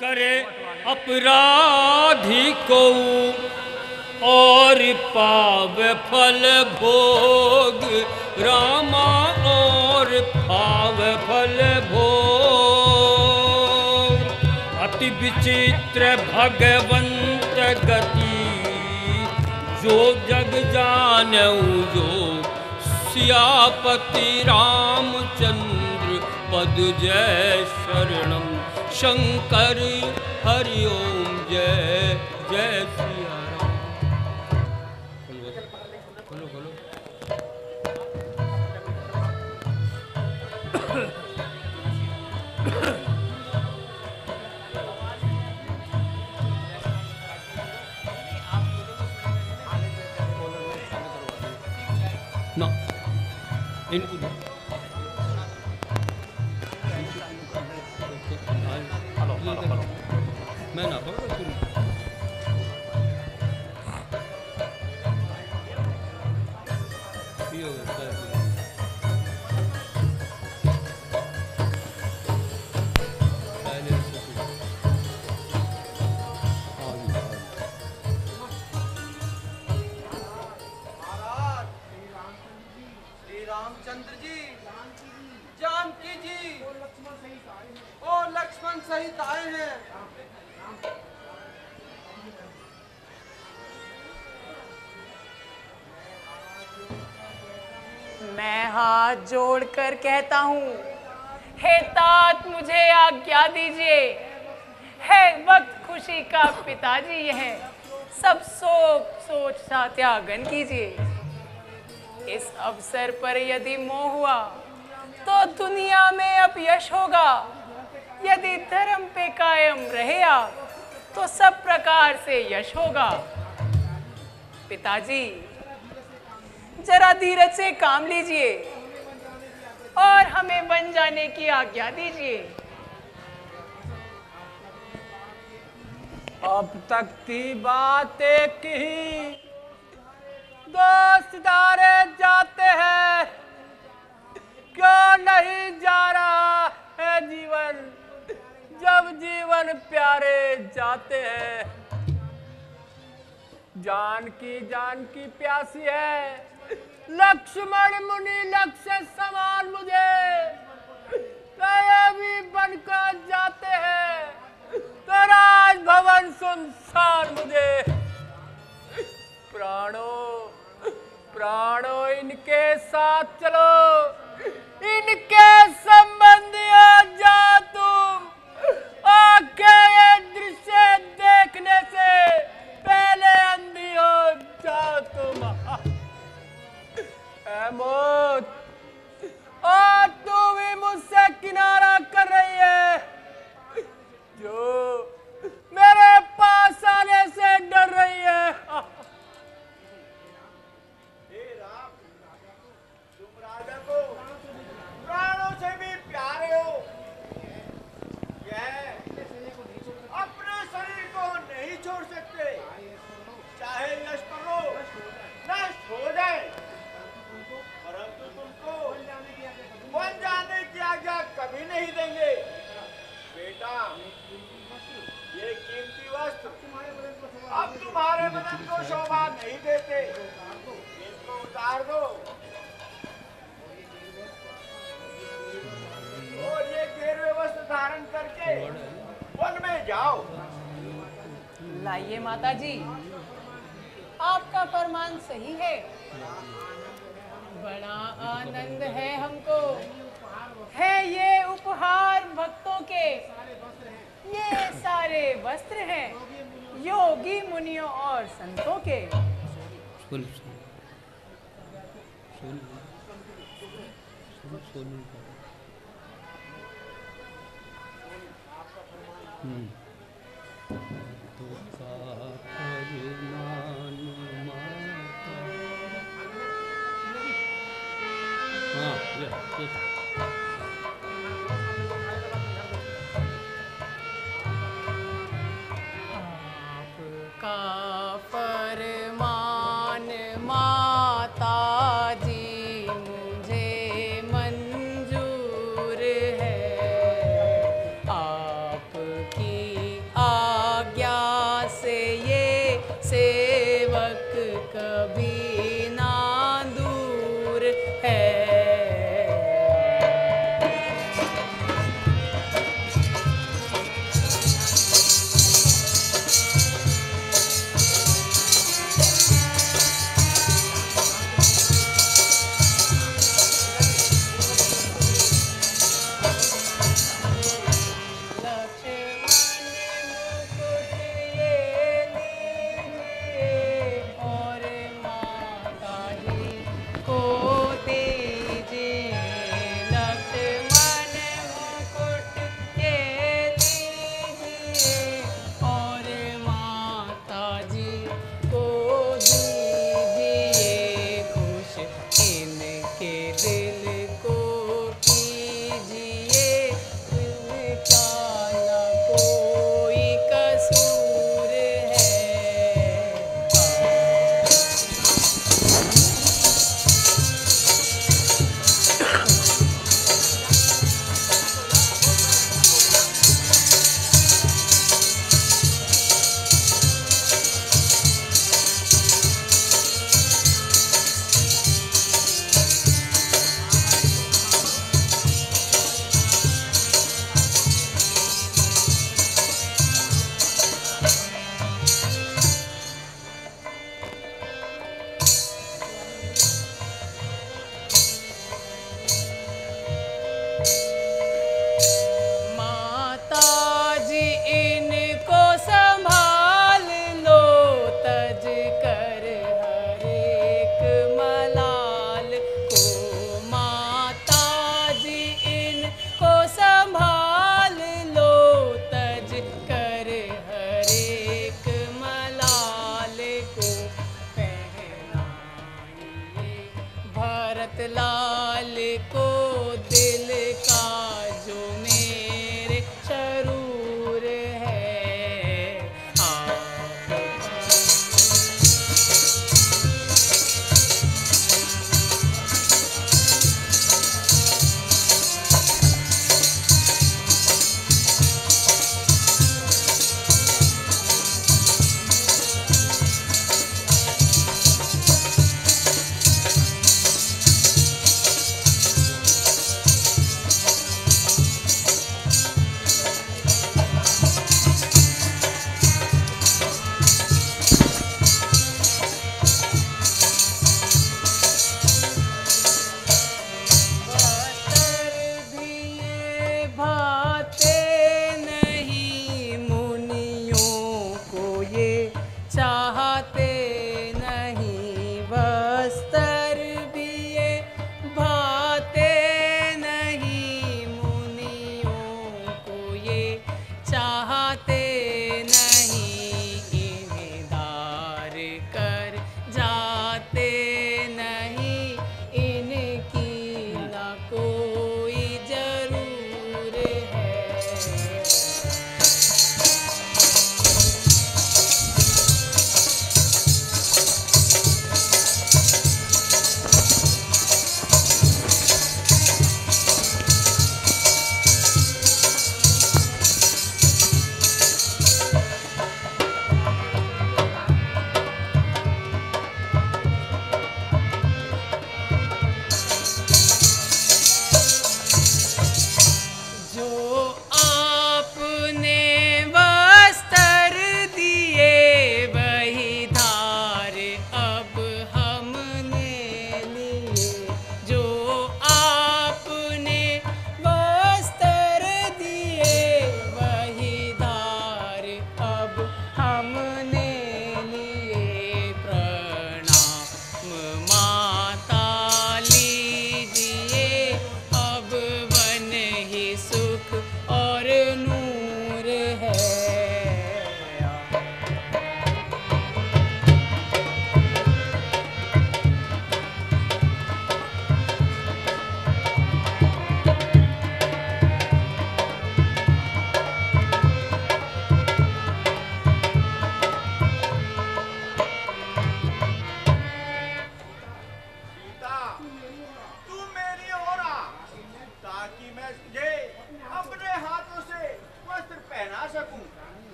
करे अपराधी को और पावे फल भोग रामा और पावे फल भोग। अति विचित्र भगवंत गति जो जग जानऊ जो सियापति रामचंद्र पद जय शरणम शंकर हरि ओम जय जय सिया राम। खोलो खोलो ना इनको मैं ना रामचंद्र जी, जानकी जी और लक्ष्मण सहित आए हैं। मैं हाथ जोड़कर कहता हूँ, हे तात मुझे आज्ञा दीजिए। है वक्त खुशी का पिताजी यह सब सोच सा त्यागन कीजिए। इस अवसर पर यदि मोह हुआ तो दुनिया में अपयश होगा। यदि धर्म पे कायम रहे आप तो सब प्रकार से यश होगा। पिताजी जरा धीरज से काम लीजिए और हमें बन जाने की आज्ञा दीजिए। अब तक की बातें की दोस्तदारे जाते हैं, क्यों नहीं जा रहा है जीवन जब जीवन प्यारे जाते हैं। जानकी प्यासी है, लक्ष्मण मुनि लक्ष्य समान मुझे भी बनकर जाते हैं तो राज भवन सुनसान मुझे। प्राणो इनके साथ चलो, इनके संबंधी हो जाओ तुम। आंखें ये दृश्य देखने से पहले अंधी हो जाओ तुम। मौत और तू भी मुझसे किनारा कर रही है, जो मेरे पास आने से डर रही है। प्राणों से भी प्यारे हो, यह अपने शरीर को नहीं छोड़ सकते। चाहे लश्करों नष्ट हो जाए, परंतु तुमको बन जाने की आज्ञा कभी नहीं देंगे। बेटा, ये कीमती वस्त्र अब तुम्हारे बदन को शोभा नहीं देते, इनको उतार दो और ये गेरुए वस्त्र धारण करके वन में जाओ। लाइए माता जी, आपका फरमान सही है। बड़ा आनंद है हमको, है ये उपहार भक्तों के। ये सारे वस्त्र हैं योगी मुनियों और संतों के। आपका फरमान माता जी मुझे मंजूर है। आपकी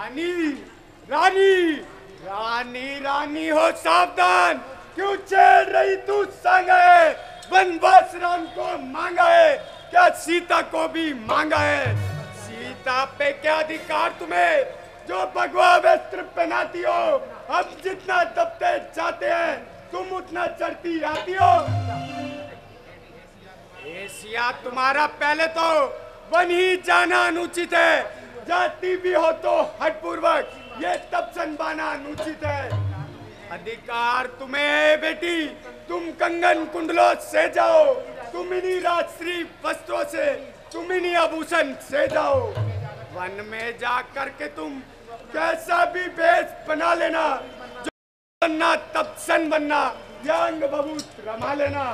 रानी रानी रानी रानी हो सावधान, क्यों छेड़ रही तू संगे? वनवास राम को मांगा है, क्या सीता को भी मांगा है? सीता पे क्या अधिकार तुम्हें जो भगवा वस्त्र पहनाती हो? हम जितना दबते जाते हैं तुम उतना चढ़ती आती हो। ये सिया तुम्हारा पहले तो वन ही जाना अनुचित है। जाति भी हो तो हठपूर्वक ये तपसन बाना अनुचित है। अधिकार तुम्हें है बेटी, तुम कंगन कुंडलों से जाओ, तुम इन्हीं राजश्री वस्त्रों से, तुम इन्हीं आभूषण से जाओ। वन में जा करके तुम कैसा भी वेश बना लेना, जो बनना तपसन बनना या अंग बबूत रमा लेना।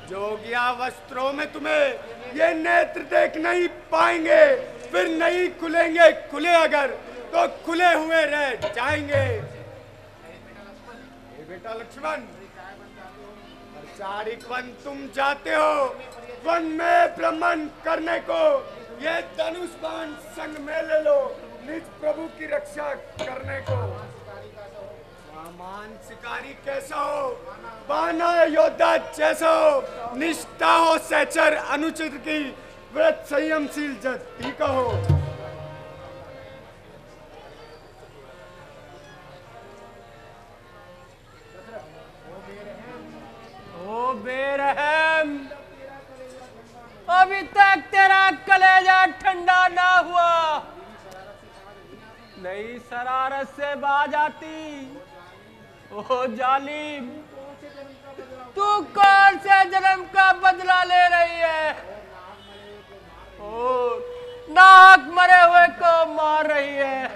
जोगिया वस्त्रों में तुम्हें ये नेत्र देख नहीं पाएंगे, फिर नहीं खुलेंगे। खुले अगर तो खुले हुए रह जाएंगे। बेटा लक्ष्मण, चारिक वन तुम जाते हो, वन में भ्रमण करने को, ये धनुष बाण संग में ले लो, निज प्रभु की रक्षा करने को। सामान शिकारी कैसा हो, बाना योद्धा जैसा हो, निष्ठा हो सहचर अनुचित की, व्रत संयमशील जाति का हो। ओ बेरहम, अभी तक तेरा कलेजा ठंडा ना हुआ, नई शरारत से बाज आती। ओ जालिम, तू कौन से जन्म का बदला ले रही है? ओ नाक मरे हुए को मार रही है।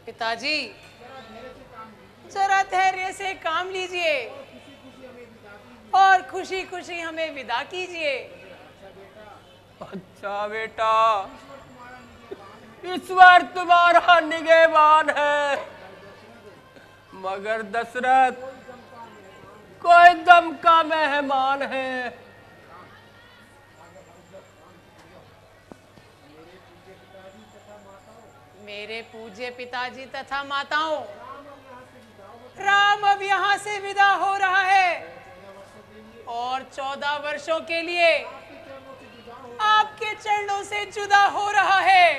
पिताजी, जरा धैर्य से काम लीजिए और खुशी खुशी हमें विदा कीजिए। अच्छा बेटा, ईश्वर तुम्हारा निगहबान है, मगर दशरथ कोई दम का मेहमान है। मेरे पूज्य पिताजी तथा माताओं, राम अब यहाँ से विदा हो रहा है और 14 वर्षों के लिए आपके चरणों से जुदा हो रहा है।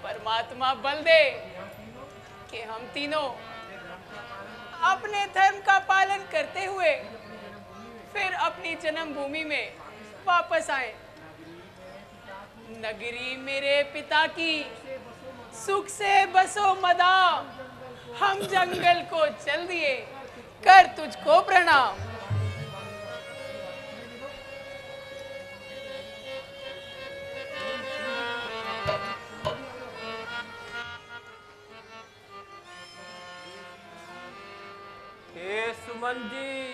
परमात्मा बल दे कि हम तीनों अपने धर्म का पालन करते हुए फिर अपनी जन्मभूमि में वापस आए। नगरी मेरे पिता की, सुख से बसो मदा, हम जंगल को चल दिए, कर तुझको प्रणाम। हे सुमन जी,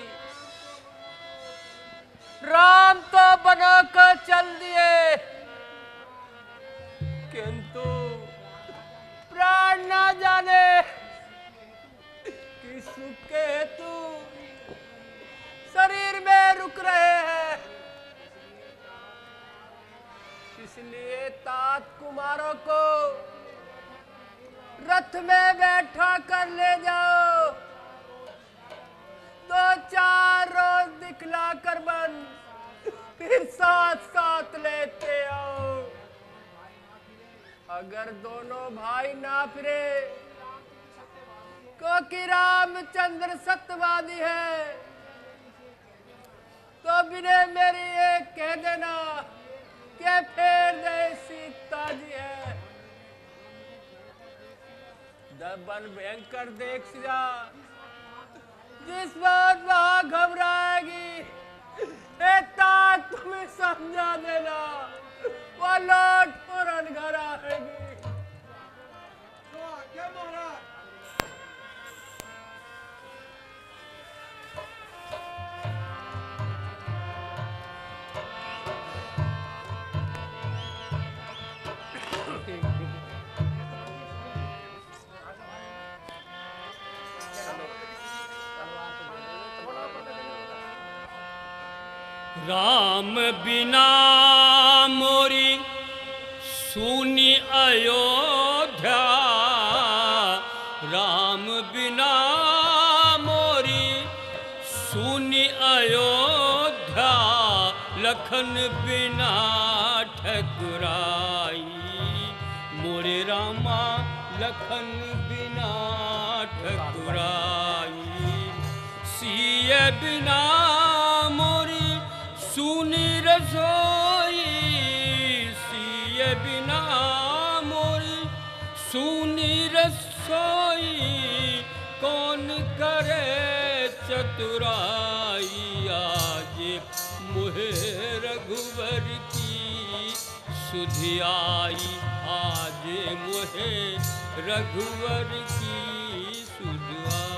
राम तो बनाकर चल दिए, किंतु प्राण ना जाने कि सुख के हेतु शरीर में रुक रहे हैं। इसलिए तात कुमारों को रथ में बैठा कर ले जाओ, 2-4 रोज दिखला कर बन, फिर साथ साथ लेते आओ। अगर दोनों भाई ना फिरे, क्योंकि रामचंद्र सत्यवादी है, तो बिना मेरी एक कह देना कि फेर दे सीता जी है। दबन भयंकर देख सिया, जिस बात वहां घबराएगी, तुम्हें समझा देना, वो लौट फौरन घर आएगी। राम बिना मोरी सुनी अयोध्या, राम बिना मोरी सुनी अयोध्या, लखन बिना ठकुराई, मोरे रामा लखन बिना ठकुराई। सिए बिना मोरी सूनी रसोई, सिए बिना मोरी सूनी रसोई, कौन करे चतुराई। आज मुहे रघुवर की सुधि आई, आज मुहे रघुवर की सुधि आई।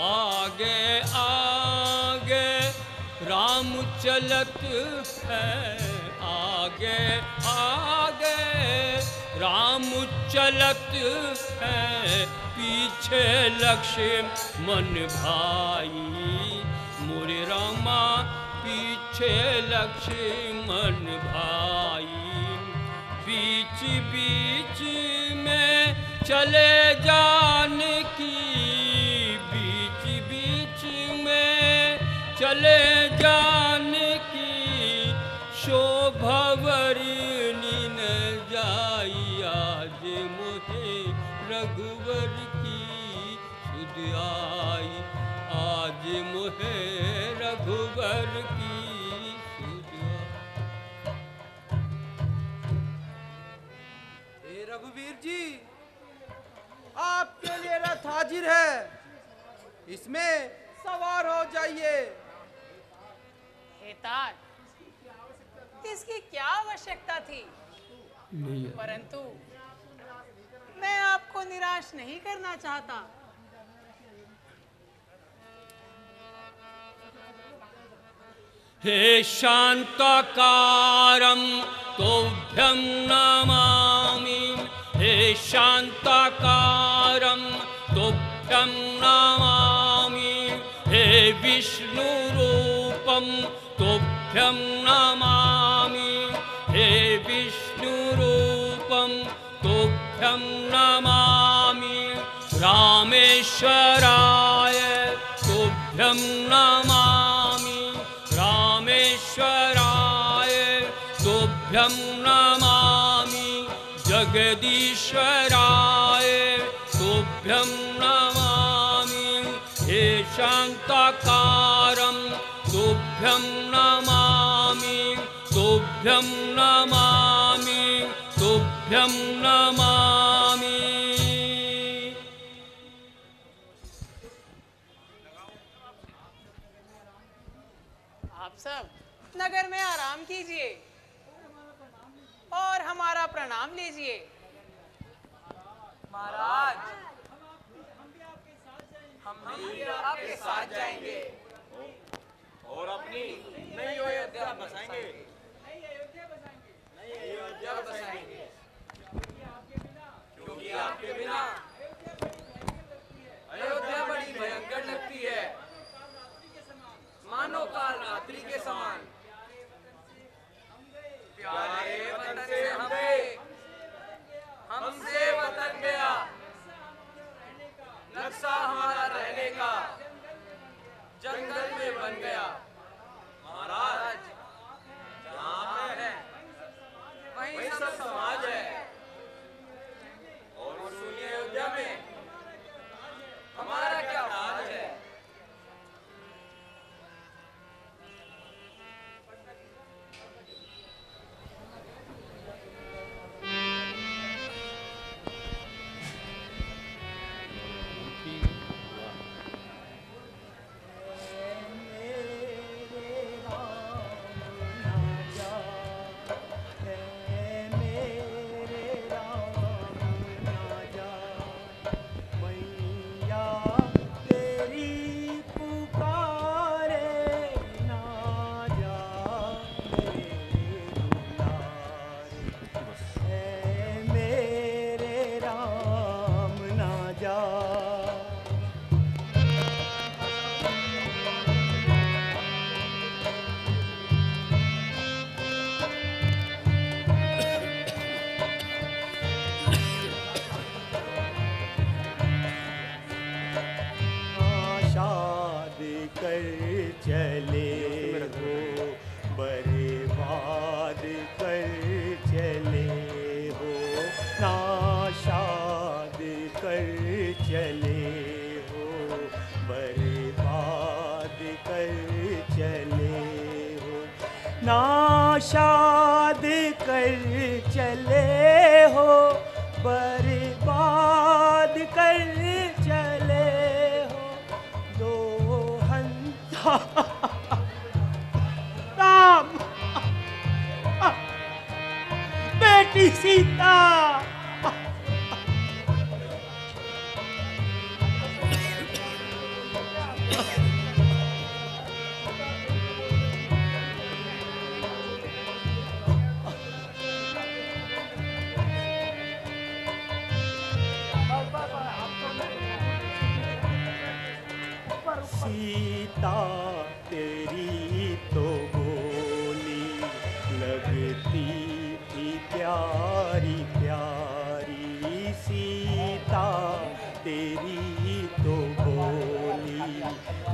आगे आगे राम चलत है, आगे आगे राम चलत है, पीछे लक्ष्मण भाई। मोरे रामा पीछे लक्ष्मण भाई। बीच बीच में चले जानकी, बीच बीच में चले जानकी, शोभा वर्णि न जाई। आज मुझे रघुवर की सुध आई, आज मुझे रघुवर की सुध आई। हे रघुवीर जी, आपके लिए रथ हाजिर है, इसमें सवार हो जाइए। हे तात, इसकी क्या आवश्यकता थी? परंतु मैं आपको निराश नहीं करना चाहता। हे शांताकारं तोभ्यं नमामि, हे शांताकारं तोभ्यं नमामि, हे विष्णुरूपं तोभ्यं नमामि, हे विष्णुरूपं तोभ्यं नमामि। रामेश्वराय तोभ्यं नमामि, रामेश्वराय तोभ्यं नमामि, जगदीश्वराय तोभ्यं नमामि, हे शांताकारं तोभ्यं नमामि, तोभ्यं नमामि, तोभ्यं नमामि। आप सब नगर में आराम कीजिए और हमारा प्रणाम लीजिए। महाराज, हम भी आपके साथ जाएंगे और अपनी नई अयोध्या बसाएंगे। नई अयोध्या बसाएंगे, क्योंकि आपके बिना अयोध्या बड़ी भयंकर लगती है, मानो काल रात्रि के समान। प्यारे वतन से हम गए, हमसे वतन गया, नक्शा हमारा रहने का जंगल में बन गया। महाराज, जहाँ आप हैं वहीं सब समाज है, और सुनिए अयोध्या में हमारा क्या राज है। नाशाद कर चले हो बरे नाशाद कर चले हो, बर्बाद कर चले हो दो हंसा राम, बेटी सीता। सीता तेरी तो बोली लगती थी प्यारी प्यारी, सीता तेरी तो बोली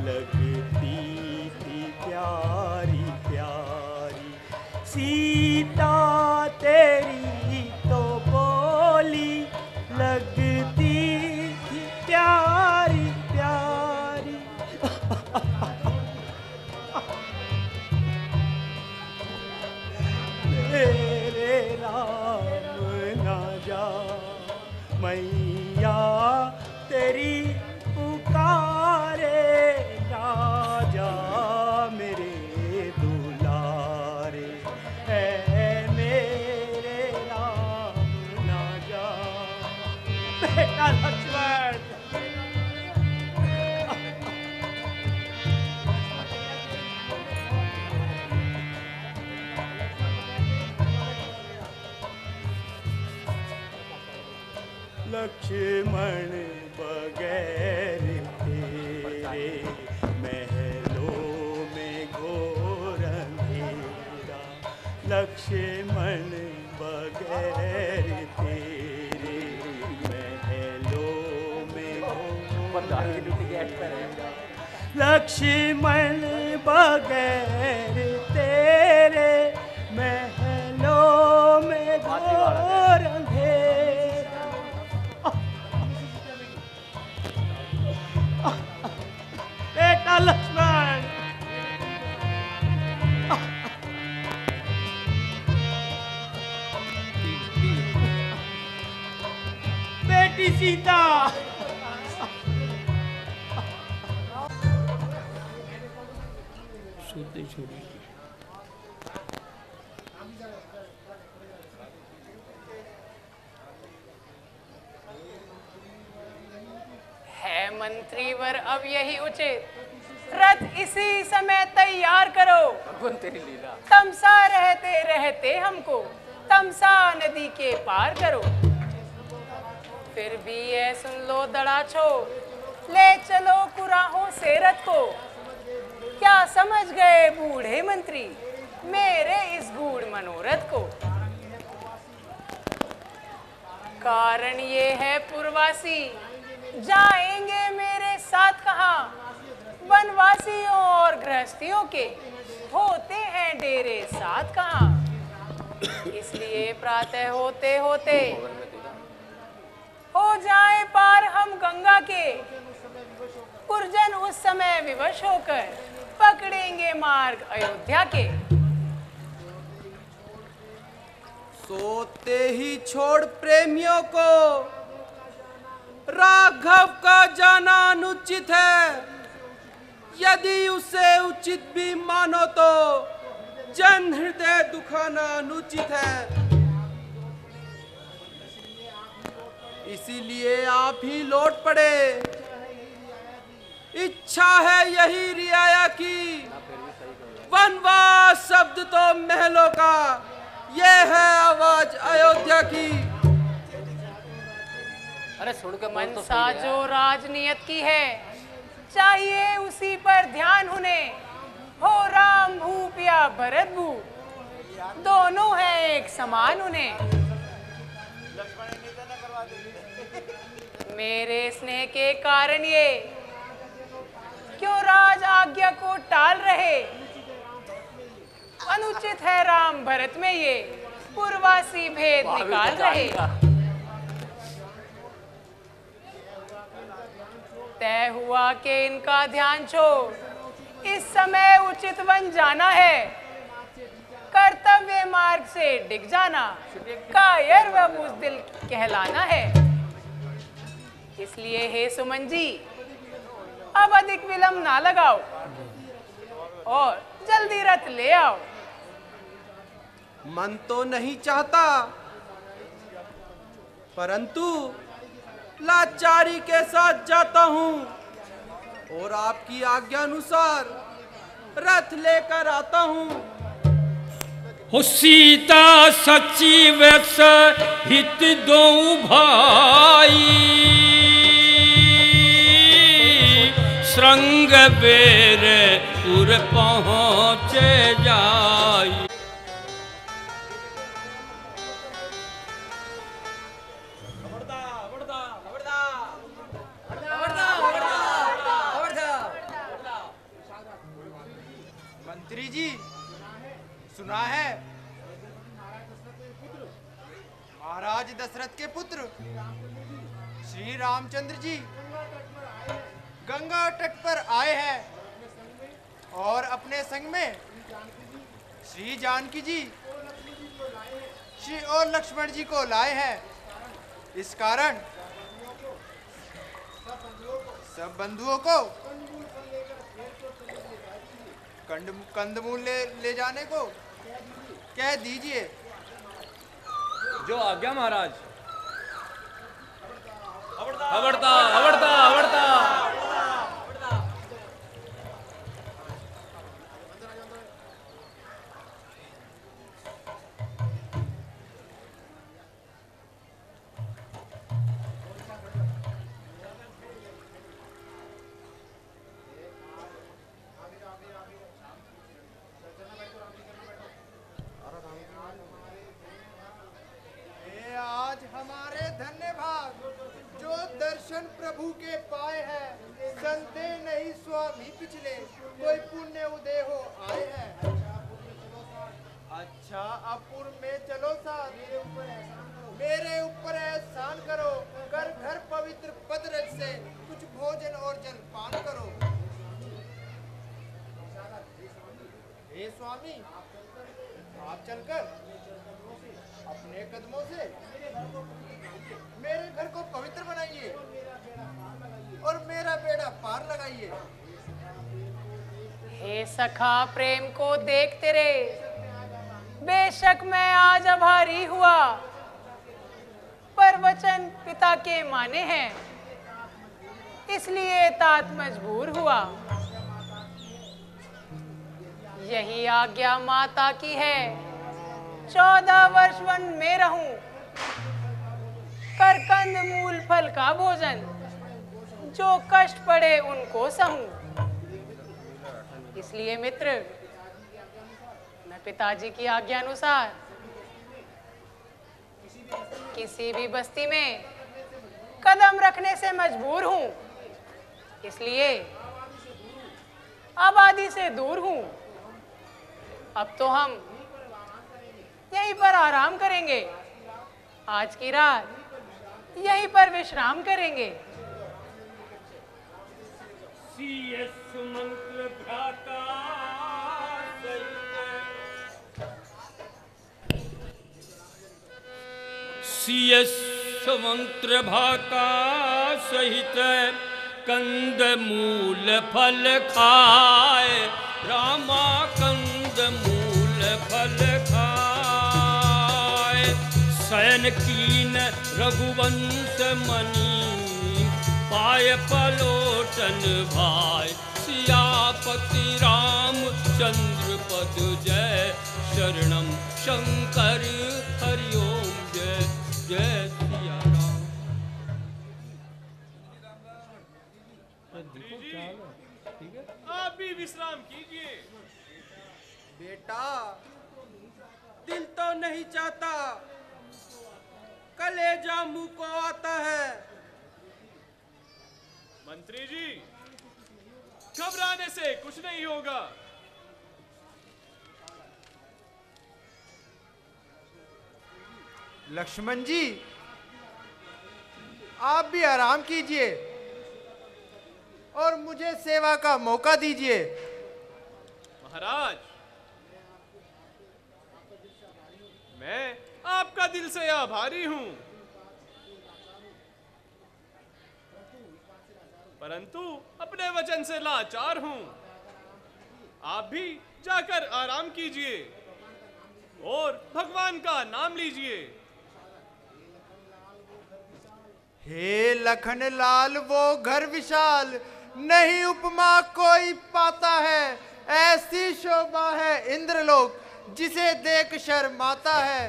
लगती थी प्यारी प्यारी, सीता तेरी तो बोली लगती थी प्यारी प्यारी। मेरे राम ना जा मैया तेरी पुकारे, राजा मेरे दुलारे, है मेरे राम ना जा। बेटा लक्ष्मण लक्ष्मण बगैर तेरे महलों में घोर अंधेरा, लक्ष्मण बगैर तेरे महलों में घोर अंधेरा, लक्ष्मण बगैर तेरे महलों में घोर अंधेरा। बेटा लक्ष्मण बेटी सीता है मंत्रीवर अब यही उचित, रथ इसी समय तैयार करो। तेरी लीला। तमसा रहते रहते हमको तमसा नदी के पार करो। फिर भी ये सुन लो दड़ाछो, ले चलो कुराहों से रथ को। क्या समझ गए बूढ़े मंत्री मेरे इस गूढ़ मनोरथ को? कारण ये है पुरवासी जाएंगे मेरे साथ कहाँ, वनवासियों और गृहस्थियों के होते हैं डेरे साथ कहाँ। इसलिए प्रातः होते होते हो जाए पार हम गंगा के, पुरजन उस समय विवश होकर पकड़ेंगे मार्ग अयोध्या के। सोते ही छोड़ प्रेमियों को राघव का जाना अनुचित है, यदि उसे उचित भी मानो तो जन हृदय दुखाना अनुचित है। इसीलिए आप ही लौट पड़े। इच्छा है यही रियाया की, वनवास शब्द तो महलों का, ये है आवाज अयोध्या की। अरे सुनकर मनसा जो राजनीयत की है, चाहिए उसी पर ध्यान उन्हें। हो राम भूप या भरत भूप, दोनों हैं एक समान उन्हें। मेरे स्नेह के कारण ये क्यों राज आज्ञा को टाल रहे। अनुचित है राम भरत में ये पूर्वासी भेद निकाल रहे। तय हुआ कि इनका ध्यान छोड़ इस समय उचित वन जाना है। कर्तव्य मार्ग से डिग जाना कायर व बुज़दिल कहलाना है। इसलिए हे सुमन जी, अब अधिक विलंब ना लगाओ और जल्दी रथ ले आओ। मन तो नहीं चाहता, परंतु लाचारी के साथ जाता हूँ और आपकी आज्ञा अनुसार रथ लेकर आता हूँ। हो सीता सच्ची वत्स हित दो भाई, श्रृंग बेर उर पहुँचे जाई। मंत्री जी, सुना है महाराज दशरथ के पुत्र श्री रामचंद्र जी गंगा तट पर आए हैं और अपने संग में श्री जानकी जी श्री और लक्ष्मण जी को लाए हैं। इस कारण सब बंधुओं को कंदमूल ले जाने को कह दीजिए। जो आज्ञा महाराज। खबरदार खबरदार खबरदार। आज हमारे धन्य भाग जो दर्शन प्रभु के पाए हैं, संदेह नहीं स्वामी पिछले कोई पुण्य उदय हो आए हैं। अच्छा अब पूर्व में चलो साथ, मेरे ऊपर एहसान करो, कर घर पवित्र पदरज से कुछ भोजन और जल पान करो। हे स्वामी, आप चलकर अपने कदमों से मेरे घर को पवित्र बनाइए और मेरा बेड़ा पार लगाइए। हे सखा, प्रेम को देख तेरे बेशक मैं आज आभारी हुआ, पर वचन पिता के माने हैं, इसलिए तात मजबूर हुआ। यही आज्ञा माता की है, 14 वर्ष वन में रहूं, कर कंद मूल फल का भोजन, जो कष्ट पड़े उनको सहूं। इसलिए मित्र, मैं पिताजी की आज्ञा अनुसार किसी भी बस्ती में कदम रखने से मजबूर हूं, इसलिए आबादी से दूर हूं। अब तो हम यहीं पर आराम करेंगे, आज की रात यहीं पर विश्राम करेंगे। मंत्र भ्राता मंत्र भाका सहित कंद मूल फल खाए, रामा कंद मूल फल खाए। शयन कीन रघुवंश मणि, पाय पलोटन भाई, सियापति रामचंद्र पद जय, शरणम शंकर हरिओम जय जय सिया राम। आप भी विश्राम कीजिए। बेटा, दिल तो नहीं चाहता, कलेजा मुंह को आता है। मंत्री जी, घबराने से कुछ नहीं होगा। लक्ष्मण जी, आप भी आराम कीजिए और मुझे सेवा का मौका दीजिए। महाराज, मैं आपका दिल से आभारी हूं, परंतु अपने वचन से लाचार हूं। आप भी जाकर आराम कीजिए और भगवान का नाम लीजिए। हे लखन लाल वो घर विशाल, नहीं उपमा कोई पाता है। ऐसी शोभा है इंद्रलोक, जिसे देख शर्माता है।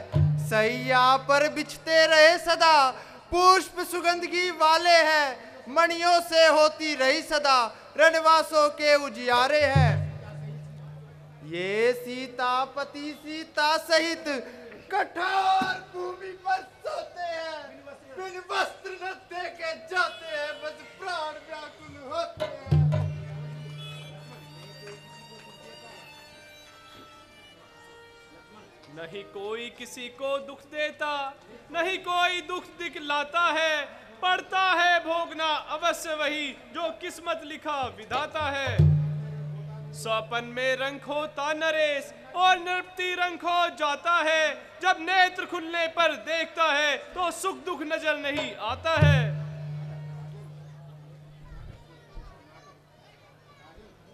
सैया पर बिछते रहे सदा, पुष्प सुगंधगी वाले हैं। मणियों से होती रही सदा, रणवासों के उजियारे हैं। ये सीतापति सीता सहित कठोर भूमि पर सोते हैं। बिन वस्त्र न देखे जाते हैं, बस प्राण व्याकुल होते हैं। नहीं कोई किसी को दुख देता, नहीं कोई दुख दिखलाता है। पड़ता है भोगना अवश्य वही, जो किस्मत लिखा विधाता है। सपन में रंग होता नरेश और नृपति रंग हो जाता है। जब नेत्र खुलने पर देखता है तो सुख दुख नजर नहीं आता है।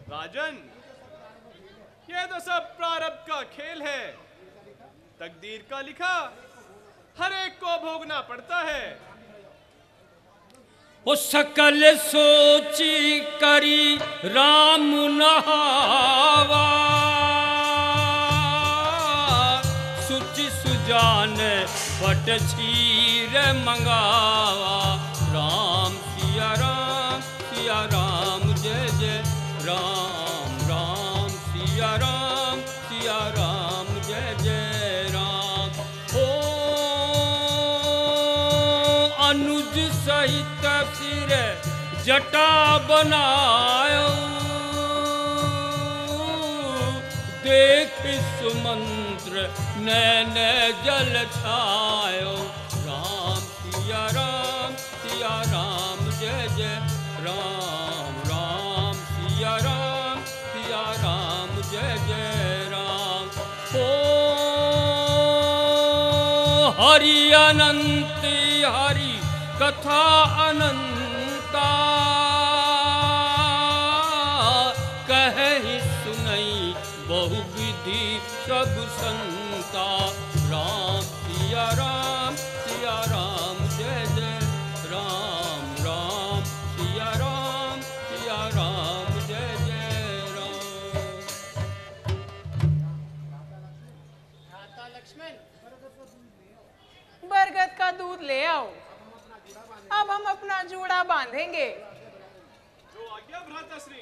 राजन, यह तो सब प्रारब्ध का खेल है। तकदीर का लिखा हर एक को भोगना पड़ता है। वो सकल सोची करी राम नहावा, सुचि सुजान पट छीर मंगावा। राम सिया राम जय जय राम। राम सिया राम जय जय राम। ओ अनुज सहित सिर जटा बनायो, देख सुमंत्र नैन जल छायो। राम सिया राम जय जय राम। राम सिया राम जय जय राम। ओ हरि अनंत हरि कथा अनंता, कहि सुनई बहुविधि सब संता। राम सिया राम जय जय राम। राम सिया राम जय जय राम। भ्राता लक्ष्मण, बरगद का दूध ले आओ। अब हम अपना जूड़ा बांधेंगे। जो आज्ञा भ्राताश्री।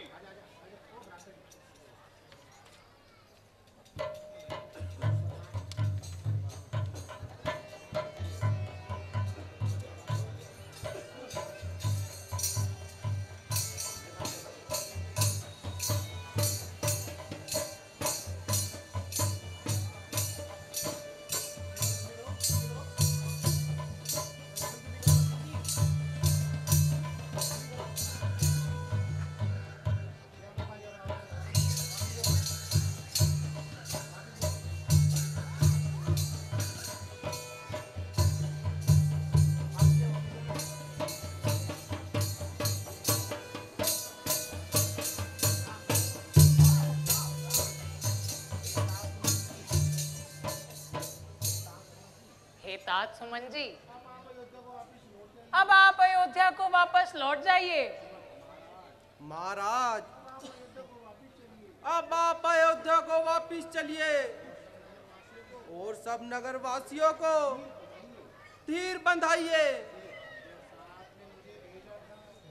तात सुमन जी, अब आप अयोध्या को वापस लौट जाइए। महाराज, अब आप अयोध्या को वापस चलिए और सब नगर वासियों को धीर बंधाइए।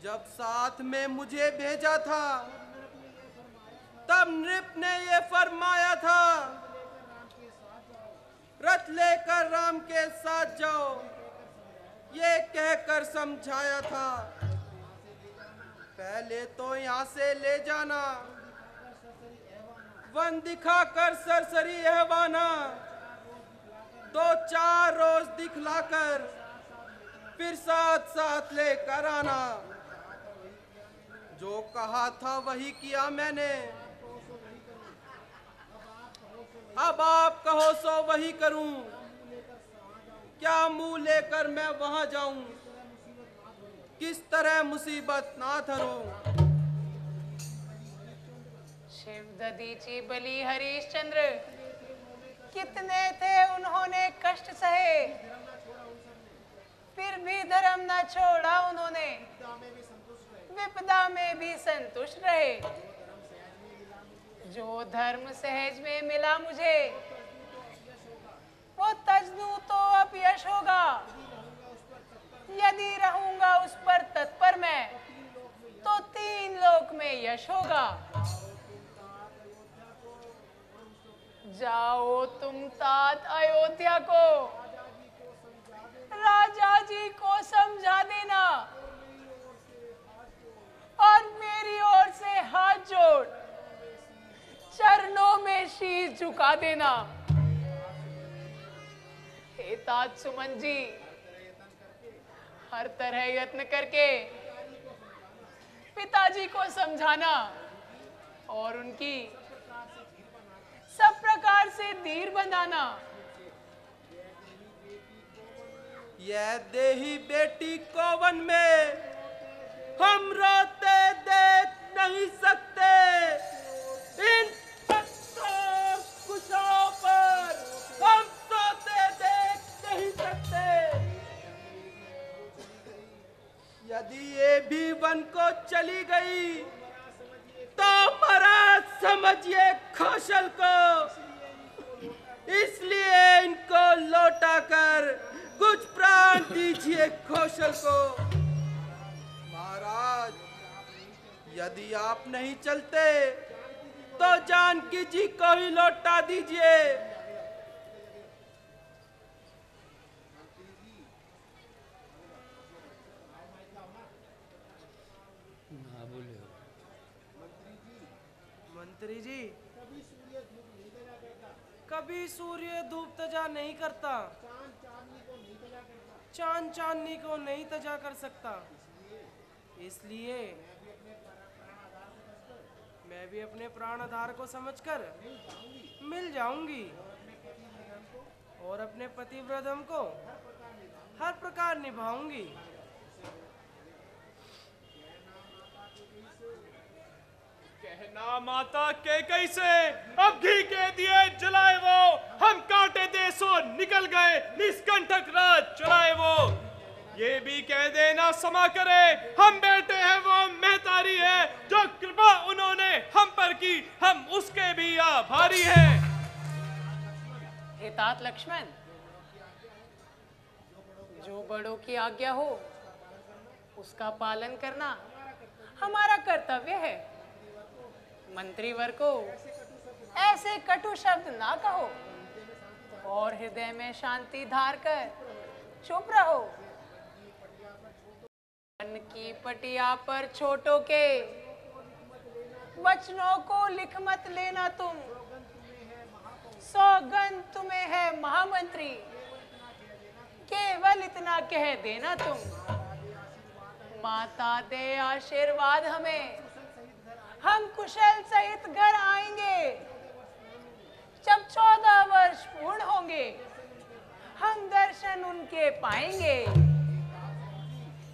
जब साथ में मुझे भेजा था तब नृप ने ये फरमाया था, रथ लेकर राम के साथ जाओ, ये कहकर समझाया था। पहले तो यहाँ से ले जाना, वन दिखाकर सरसरी एहवाना, 2-4 रोज दिखलाकर फिर साथ साथ लेकर आना। जो कहा था वही किया मैंने, अब आप कहो सो वही करूं। क्या मुंह लेकर मैं वहां जाऊं, किस तरह मुसीबत ना धरूं। शिव दधीची बलि हरिश्चंद्र, कितने थे उन्होंने कष्ट सहे, फिर भी धर्म न छोड़ा उन्होंने, विपदा में भी संतुष्ट रहे। जो धर्म सहज में मिला मुझे, वो तज दूं तो अब यश होगा। यदि रहूंगा उस पर तत्पर मैं, तो 3 लोक में यश होगा। जाओ तुम तात अयोध्या को, राजा जी को समझा देना, और मेरी ओर से हाथ जोड़ चरणों में शीश झुका देना। हे तात सुमन जी, हर तरह यत्न करके पिताजी को समझाना और उनकी सब प्रकार से धीर बंधाना। यह देही बेटी कोवन में हम रोते देख नहीं सकते। इन कुशों पर हम सोते देख नहीं सकते। यदि ये भी वन को चली गई, तो मरा समझिए कौशल को। इसलिए इनको लौटा कर कुछ प्राण दीजिए कौशल को। महाराज, यदि आप नहीं चलते तो जानकी जी को ही लौटा दीजिए। ना बोले मंत्री जी, कभी सूर्य धूप तजा नहीं करता, चांद चांदनी को नहीं तजा कर सकता। इसलिए मैं भी अपने प्राण आधार को समझकर मिल जाऊंगी और अपने पतिव्रतम को हर प्रकार निभाऊंगी। कहना माता के कैसे अब घी के दिए जलाए वो, हम कांटे देशों निकल गए, निष्कंटक राज चलाए वो। ये भी कह देना समा करे, हम बेटे हैं वो महतारी है, जो कृपा उन्होंने हम पर की, हम उसके भी आभारी हैं। हे तात लक्ष्मण, जो बड़ों की आज्ञा हो उसका पालन करना हमारा कर्तव्य है। मंत्रीवर को ऐसे कटु शब्द ना कहो और हृदय में शांति धार कर चुप रहो। मन की पटिया पर छोटों के वचनों को लिख मत लेना तुम, सौगंध तुम्हें है महामंत्री, केवल इतना कह देना तुम। माता दे आशीर्वाद हमें, हम कुशल सहित घर आएंगे। जब 14 वर्ष पूर्ण होंगे, हम दर्शन उनके पाएंगे।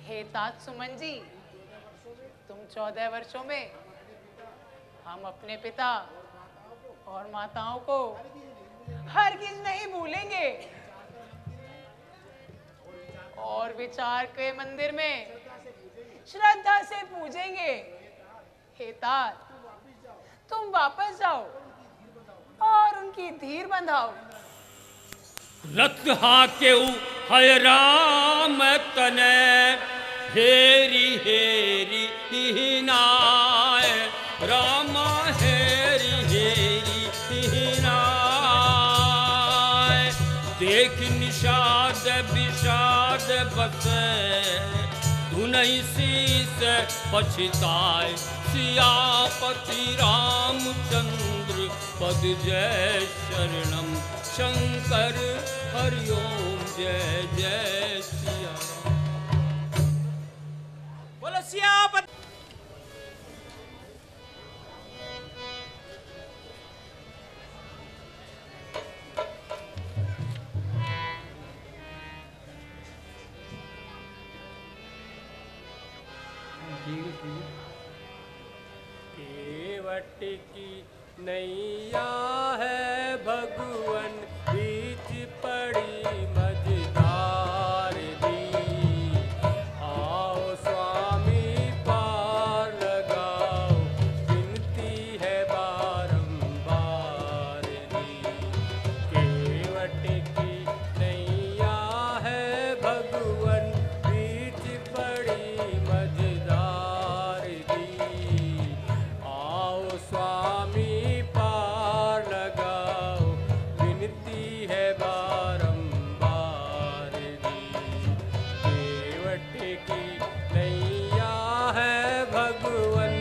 हे तात सुमन जी, तुम 14 वर्षों में हम अपने पिता और माताओं को हरगिज नहीं भूलेंगे और विचार के मंदिर में श्रद्धा से पूजेंगे। हे तात, तुम वापस जाओ और उनकी धीर बंधाओ। रक्त हाकेउ हय राम तने, हेरी हेरी हिनाय, राम हेरी हेरी हिनाय। देख निषाद विषाद बसे, धुनहि शीस पछताए, सियापति रामचंद्र पद जय शरणम शंकर हरिओम जय जय सिया राम। बोलो सियापति। की नैया है भगवन बीच पड़ी मझधार दी। आओ स्वामी पार लगाओ विनती है बारंबार दी। केवट की नैया है भगवन बीच पड़ी मझधार दी। आओ स्वामी पार लगाओ विनती है बारंबार दी। केवट की नैया है भगवन।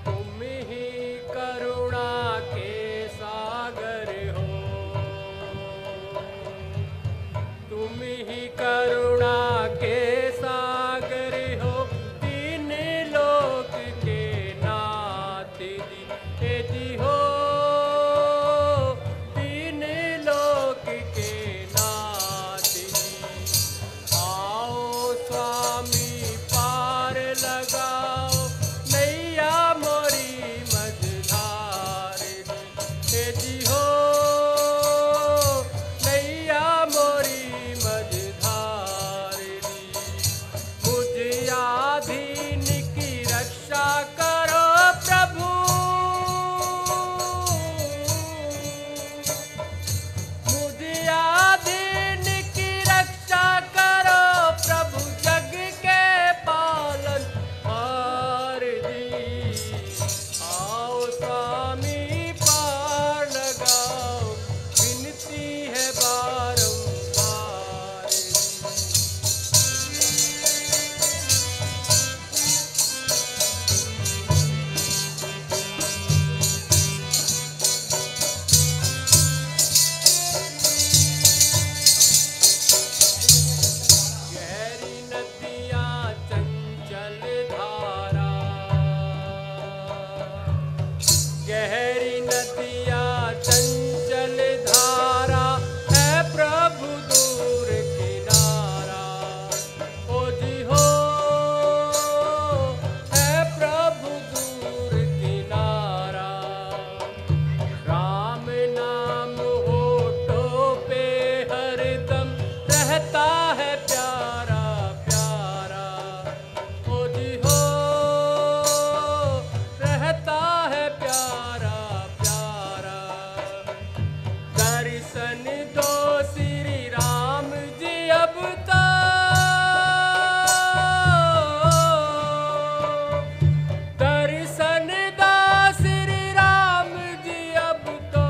तुम ही करुणा के सागर हो, तुम ही करुणा के सागर हो। तीन लोक के नाथ जी हो, तीन लोक के नाथ जी। आओ स्वामी पार लगाओ नैया मोरी मझधार जी हो, नैया मोरी मझधार दी। मुझ आधीन की रक्षा करो प्रभु, मुझ आधीन की रक्षा करो प्रभु जग के पालन हार दी। आओ स्वामी पार लगाओ विनती है बारंबार दी। गहरी नदियाँ चंचल धारा, गहरी नदियाँ चंचल धारा है प्रभु दूर किनारा। ओ जी हो, है प्रभु दूर किनारा। राम नाम होठों पे हरदम रहता है प्यारा प्यारा। ओ जी हो, रहता है प्यारा प्यारा। दर्शन दो श्री राम जी अब तो, दर्शन दो श्री राम जी अब तो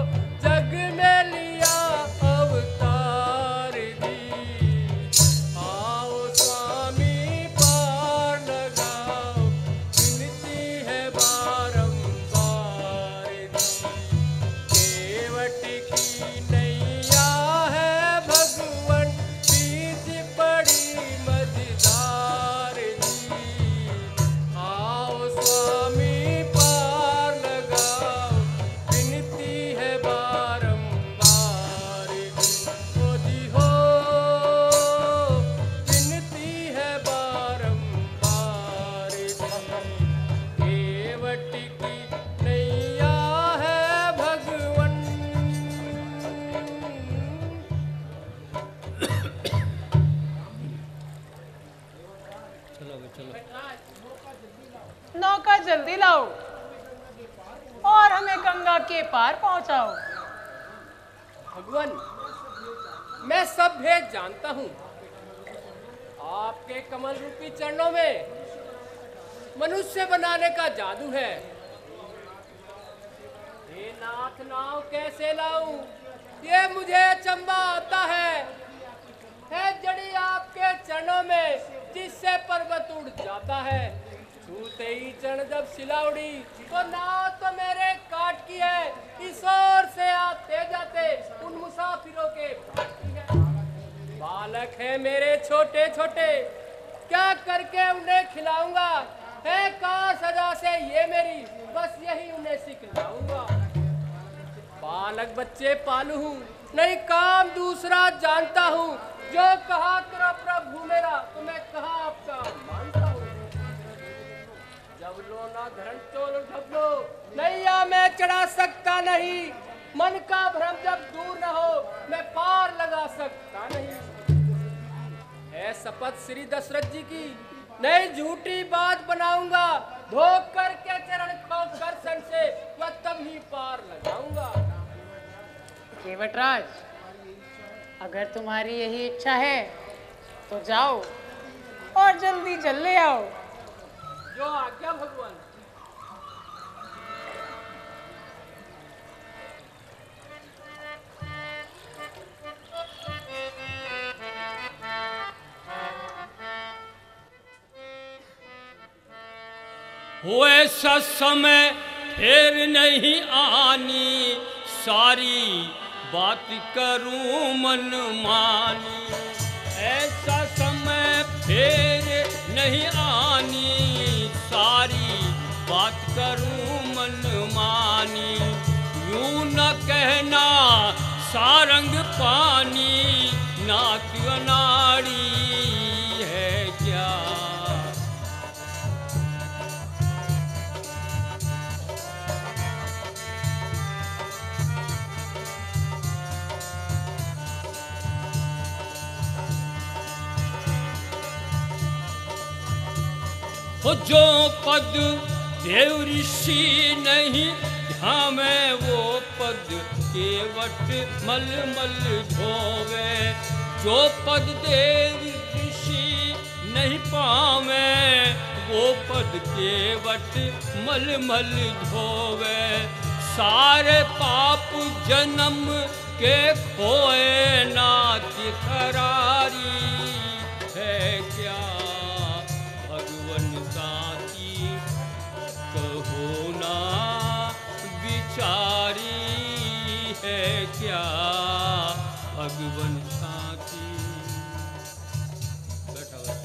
जग में लिया अवतार दी। आओ स्वामी पार लगाओ विनती है बारंबार दी। केवट की नैया है भगवन बीच पड़ी मझधार दी। आओ स्वामी पार लगाओ विनती है बारंबार दी। ओ जी हो, विनती है बारंबार दी। केवट की नैया है भगवन। नौका जल्दी लाओ और हमें गंगा के पार पहुंचाओ। भगवान, मैं सब भेद जानता हूँ। आपके कमल रूपी चरणों में मनुष्य बनाने का जादू है। हे नाथ, नाव कैसे लाऊं ये मुझे अचंबा आता है। जड़ी आपके चरणों में जिससे पर्वत उड़ जाता है। छूते ही चरण जब शिला उड़ी तो नाव तो मेरे काट की है। इस ओर से आते जाते उन मुसाफिरों के भाग की है। बालक है मेरे छोटे छोटे, क्या करके उन्हें खिलाऊंगा? है कहाँ सजा से ये मेरी, बस यही उन्हें सिखलाऊंगा। बालक बच्चे पालू हूँ, नहीं काम दूसरा जानता हूँ। जो कहा करो प्रभु मेरा, तो मैं कहा आपका मानता हूँ। जब लो ना धरण चोलो ढबलो, नैया मैं चढ़ा सकता नहीं। मन का भ्रम जब दूर न हो, मैं पार लगा सकता नहीं। है शपथ श्री दशरथ जी की, नहीं झूठी बात बनाऊंगा। धोख करके चरण खो कर सन से, वह तब ही पार लगाऊंगा। केवटराज, अगर तुम्हारी यही इच्छा है तो जाओ और जल्दी जल ले आओ। जो आज्ञा भगवान। हो ऐसा समय फिर नहीं आनी, सारी बात करूं मन मानी। ऐसा समय फिर नहीं आनी, सारी बात करूं मन मानी। यूं न कहना सारंग पानी, नाक अनाड़ी है क्या। जो पद देव ऋषि नहीं ध्यामे, वो पद केवट मल मल धोवे। जो पद देव ऋषि नहीं पावे, वो पद केवट मल मल धोवे। सारे पाप जन्म के खोए, नाथ करारी है क्या। कहो ना विचारी है क्या, भगवन साथी। बैठा हुआ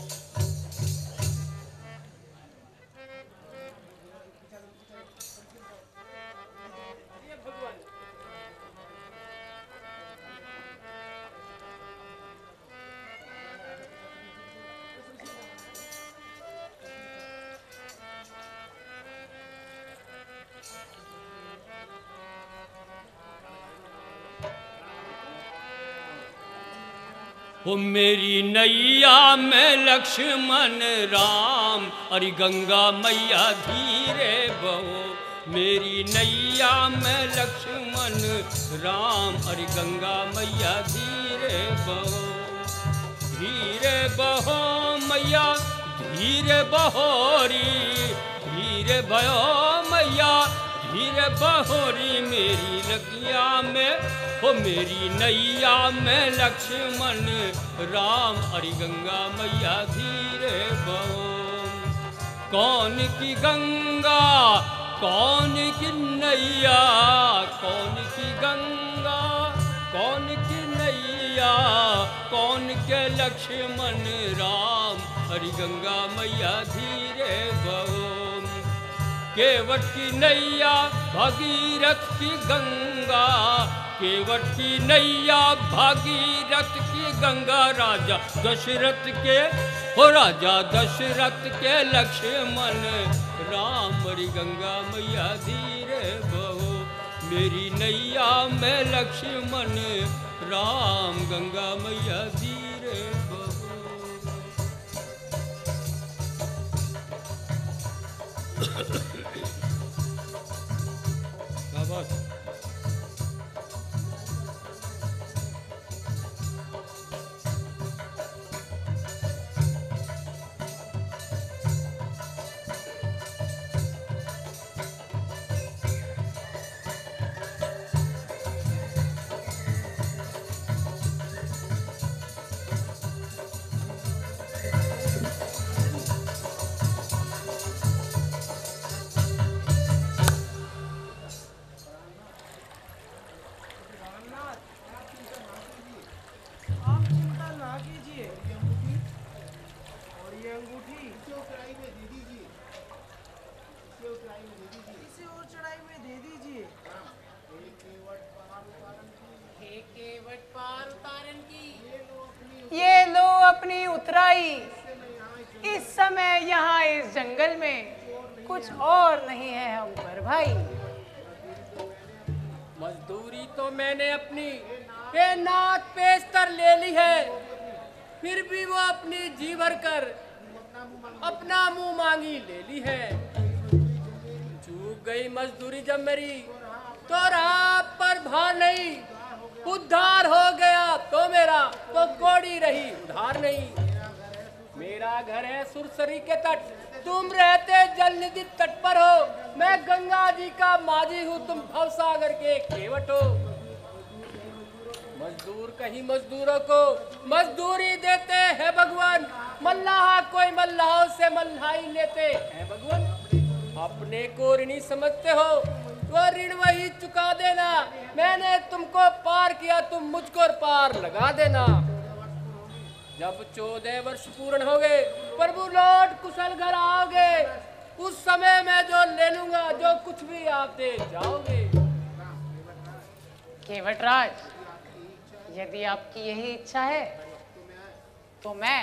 वो मेरी नैया में लक्ष्मण राम, अरे गंगा मैया धीरे बहो। मेरी नैया में लक्ष्मण राम, अरे गंगा मैया धीरे बहो। धीरे बहो मैया धीरे बहोरी, धीरे बहो मैया धीरे बहोरी। मेरी लगिया में हो, मेरी नैया में लक्ष्मण राम, अरे गंगा मैया धीरे बहो। कौन की गंगा कौन की नैया, कौन की गंगा कौन की नैया, कौन के लक्ष्मण राम, अरे गंगा मैया धीरे बहो। केवट की नैया भगीरथ की गंगा, केवट की नैया भागीरथ की गंगा। राजा दशरथ के हो, राजा दशरथ के लक्ष्मण राम, री गंगा मैया धीरे बहो। मेरी नैया में लक्ष्मण राम, गंगा मैया धीरे बहो। शाबाश। अंगूठी इसे और चढ़ाई में दे दीजिए। हे केवट पार उतारन की, ये लो अपनी उतराई। इस समय यहाँ इस जंगल में कुछ और नहीं है हम पर भाई। मजदूरी तो मैंने अपनी बेनाथ पेशतर ले ली है, फिर भी वो अपनी जी भर कर अपना मुंह मांगी ले ली है। चूक गई मजदूरी जब मेरी तो रात पर भार नहीं, उद्धार हो गया तो मेरा तो कोड़ी रही उधार नहीं। मेरा घर है सुरसरी के तट, तुम रहते जल निधि तट पर हो। मैं गंगा जी का माझी हूँ, तुम भवसागर के केवट हो। मजदूर कहीं मजदूरों को मजदूरी देते हैं भगवान, मल्लाह कोई मल्लाहों से मल्हाई लेते हैं भगवान। अपने को ऋणी समझते हो तो ऋण वही चुका देना। मैंने तुमको पार किया, तुम मुझको पार लगा देना। जब 14 वर्ष पूर्ण हो गए, प्रभु लौट कुशल घर आओगे, उस समय मैं जो ले लूंगा जो कुछ भी आप दे जाओगे। केवटराज, यदि आपकी यही इच्छा है तो मैं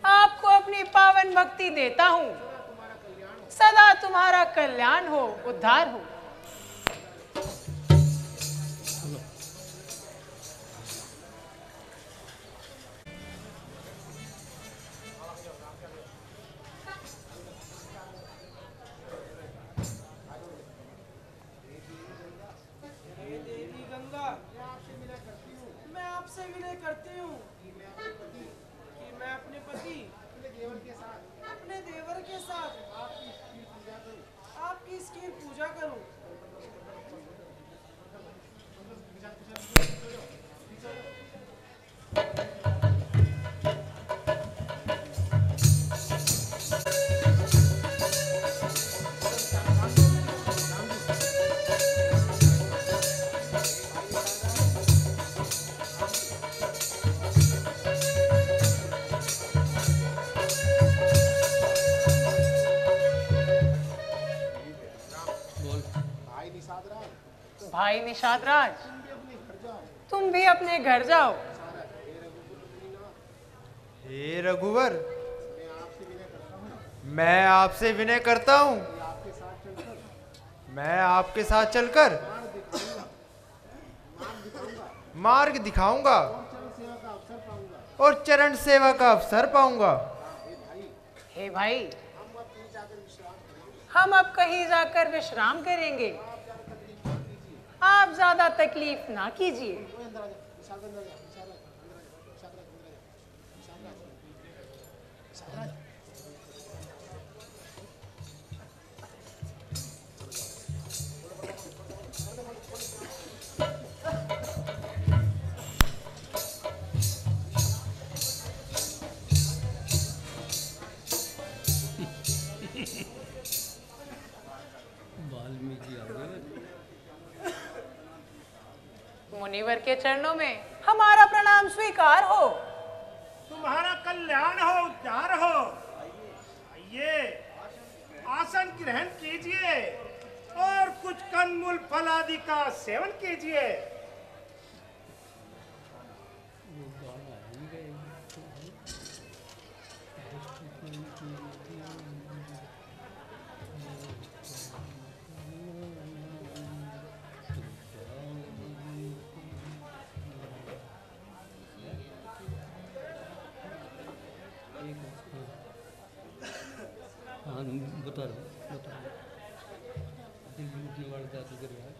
आपको अपनी पावन भक्ति देता हूँ। सदा तुम्हारा कल्याण हो, उद्धार हो। मैं आपसे विनय करती हूँ कि मैं अपने पति अपने देवर के साथ आपकी इसकी पूजा करूँ। भाई निषाद राज, तुम भी अपने घर जाओ। हे रघुवर, मैं आपसे विनय करता हूँ। मैं आपके साथ चलकर मार्ग दिखाऊंगा और चरण सेवा का अवसर पाऊंगा। हे भाई, हम अब कहीं जाकर विश्राम करेंगे, आप ज्यादा तकलीफ ना कीजिए। वाल्मीकि आ गए। मुनिवर के चरणों में हमारा प्रणाम स्वीकार हो। तुम्हारा कल्याण हो, उद्धार हो। आइए, आसन ग्रहण कीजिए और कुछ कंदमूल फल आदि का सेवन कीजिए। हाँ, बता रहा हूँ। दिल्ली की वारदात कर रहा है।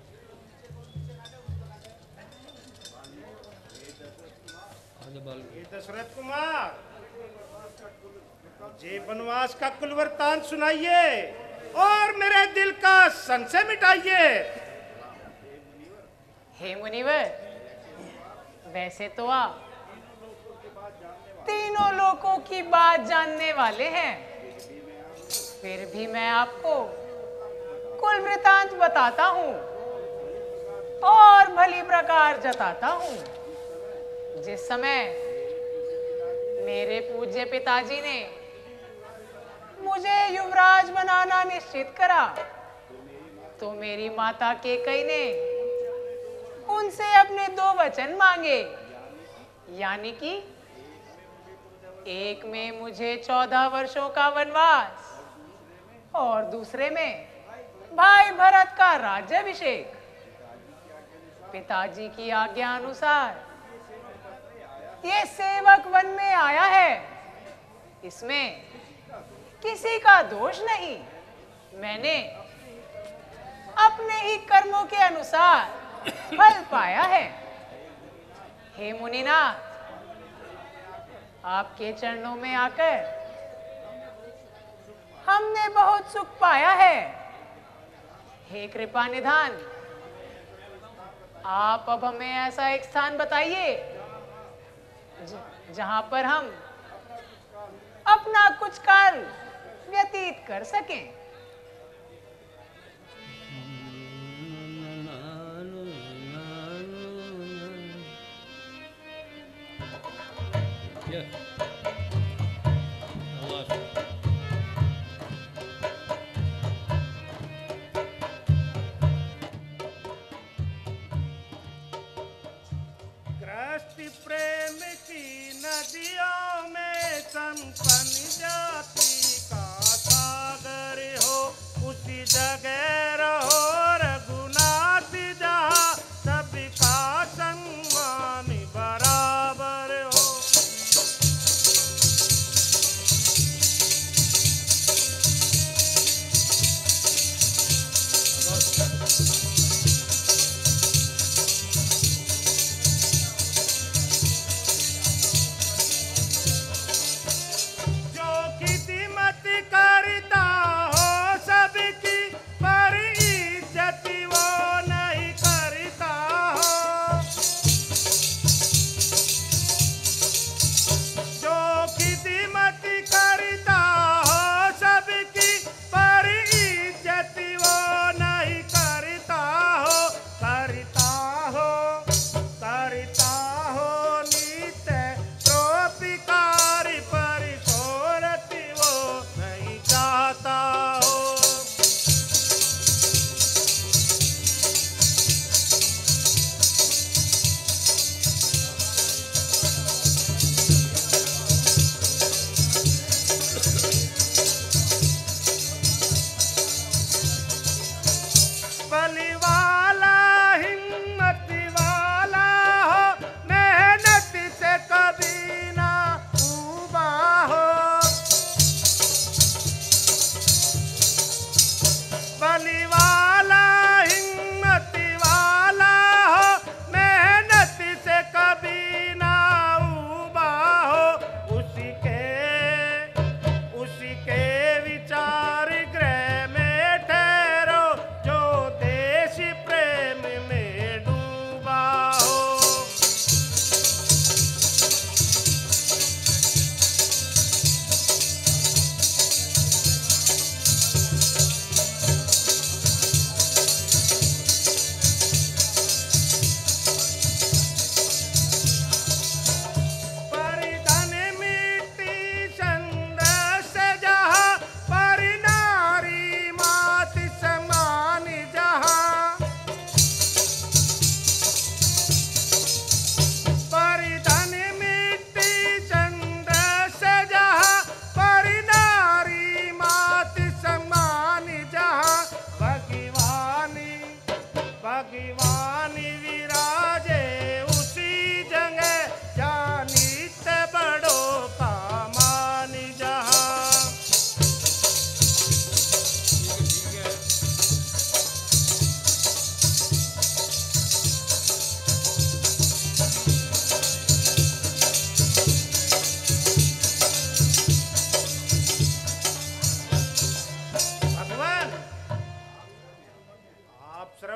ये दशरथ कुमार, मुझे वनवास का कुल वृत्तांत सुनाइए और मेरे दिल का संशय मिटाइए। हे मुनिवर, वैसे तो आप तीनों लोकों की बात जानने वाले हैं, फिर भी मैं आपको कुल वृतांत बताता हूँ और भली प्रकार जताता हूँ। जिस समय मेरे पूज्य पिताजी ने यमराज बनाना निश्चित करा तो मेरी माता केकई ने उनसे अपने 2 वचन मांगे, यानी कि एक में मुझे 14 वर्षों का वनवास और दूसरे में भाई भरत का राज्याभिषेक। पिताजी की आज्ञा अनुसार ये सेवक वन में आया है, इसमें किसी का दोष नहीं। मैंने अपने ही कर्मों के अनुसार फल पाया है। हे मुनिनाथ, आपके चरणों में आकर हमने बहुत सुख पाया है। हे कृपा निधान, आप अब हमें ऐसा एक स्थान बताइए जहां पर हम अपना कुछ काल व्यतीत कर सकें। गृहस्थी प्रेम की नदियों में संपन्न जाति का सागर हो, उसी जगह रहो रघुनाथ जहाँ सबका सम्मान बराबर हो।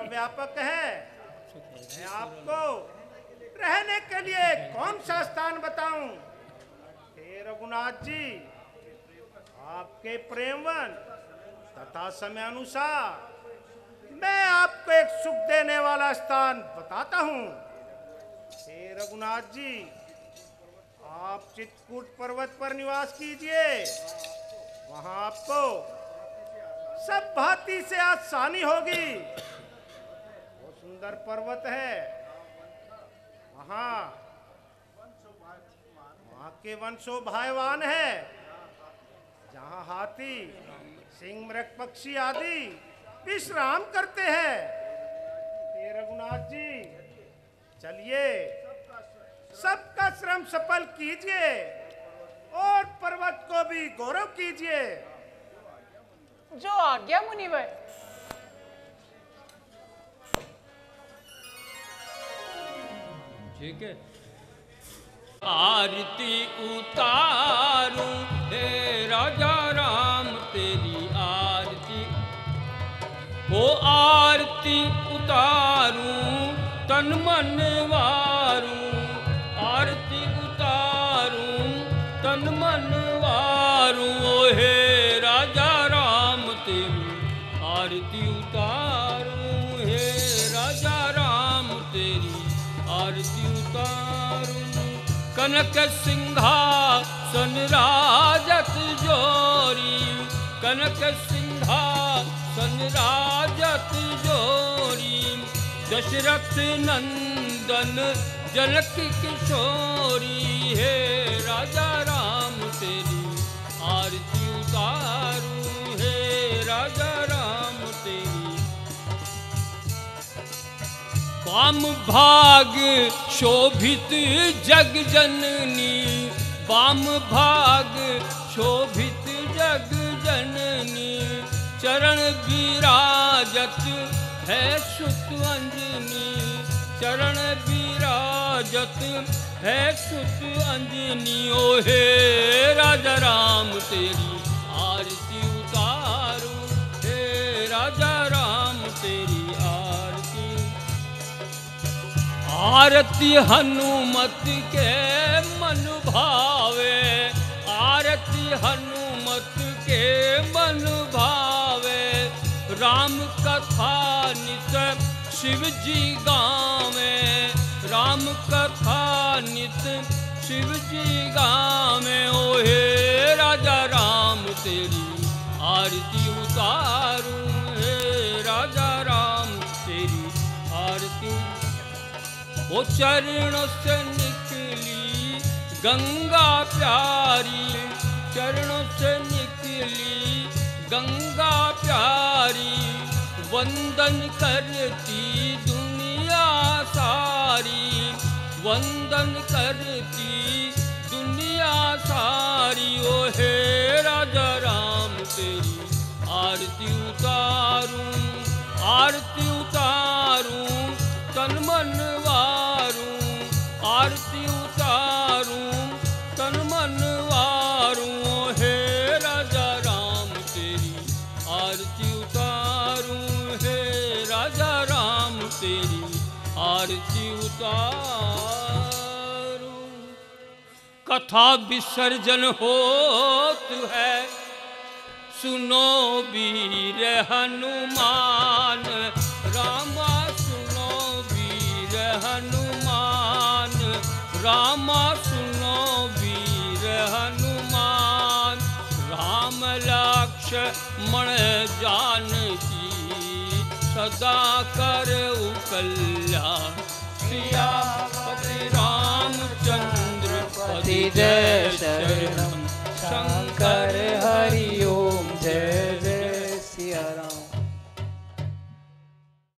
व्यापक है। मैं आपको रहने के लिए कौन सा स्थान बताऊं? हे रघुनाथ जी, आपके प्रेमवन तथा समय अनुसार मैं आपको एक सुख देने वाला स्थान बताता हूं। हे रघुनाथ जी, आप चित्रकूट पर्वत पर निवास कीजिए। वहां आपको हाथी से आसानी होगी। वो सुंदर पर्वत है, वहां के वन शोभायमान है, जहां हाथी, सिंह, मृग, पक्षी आदि विश्राम करते हैं। हे रघुनाथ जी, चलिए सबका श्रम सफल कीजिए और पर्वत को भी गौरव कीजिए। जो आज्ञा मुनिवर। ठीक है। आरती उतारूं हे राजा राम तेरी आरती, ओ आरती उतारूं तन मन वारूं, आरती उतारूं तन मन वारूं, ओ हे राजा राम तेरी आरती उतारूं, हे राजा राम तेरी आरती उतारूं। कनक सिंहासन राजत जोरी, कनक सिंहासन राजत जोरी, दशरथ नंदन जनक किशोरी, हे राजा राम तेरी आरती उतारूं, हे राजा राम तेरी। वाम भाग शोभित जग जननी, वाम भाग शोभित जग जननी, चरण विराजत है सुत अंजनी, चरण विराजत है सुत अंजनी, ओ हे राजा राम तेरी आरती उतारूं, हे राजा राम तेरी आरती। आरती हनुमत के मन भावे, आरती हनुमत के मन भावे, राम कथा नित शिव जी गावे, राम कथा नित शिव जी गावे, ओ हे राजा राम तेरी आरती उतारूं, हे राजा राम तेरी आरती। वो चरणों से निकली गंगा प्यारी, चरणों से निकली गंगा प्यारी, वंदन करती दुनिया सारी, वंदन करती दुनिया सारी, ओ हे राजा राम तेरी आरती उतारूं, आरती उतारूं तन मन वारूं, आरती उतारूं तन मन वारूं, ओ हे राजा राम तेरी आरती उतारूं, हे राजा राम तेरी आरती उतारूं। कथा विसर्जन होत है, सुनो वीर हनुमान, रामा सुनो वीर हनुमान, रामा सुनो वीर हनुमान, राम लक्ष्मण जानकी सदा करऊ कल्याण, सियापति रामचंद्र पति जय